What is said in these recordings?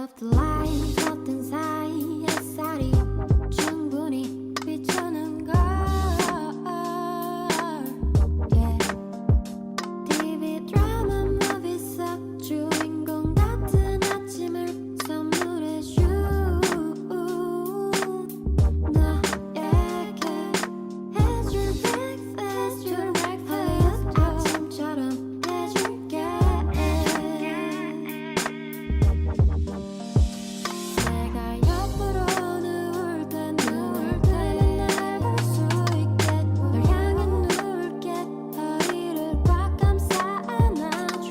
of the light 겉은 사이 햇살이 충분히 비추는 걸 yeah. TV 드라마 movie 속 주인공 같은 아침을 선물해줘 너에게 해줄 breakfast 아침처럼 해줄게 내가 옆으로 누울 때 날 볼 수 있게 널 향해 누울게 허리를 꽉 감싸 안아줘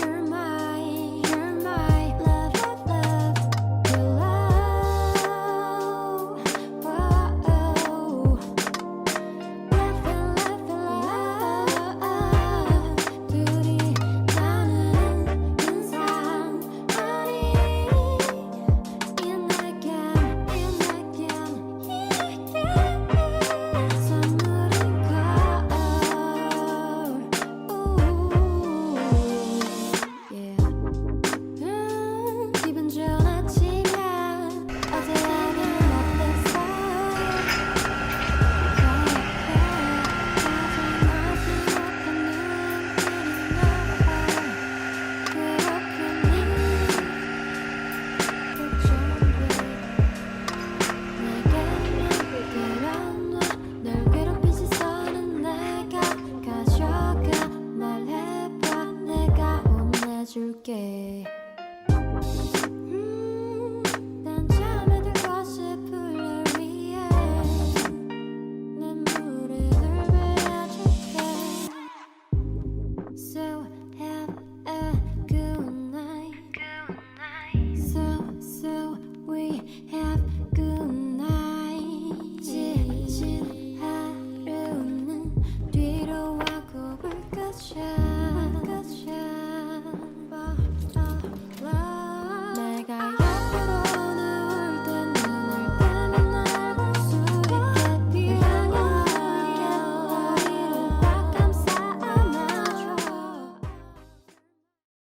You're my love of love your love Whoa. 둘이 나누는 인상 아니 In again 선물인 걸 yeah. 기분 좋은 아침이야 어제 하루는 어땠어 널 괴롭힌 시선은 내가 가져가 말해봐 내가 혼내줄게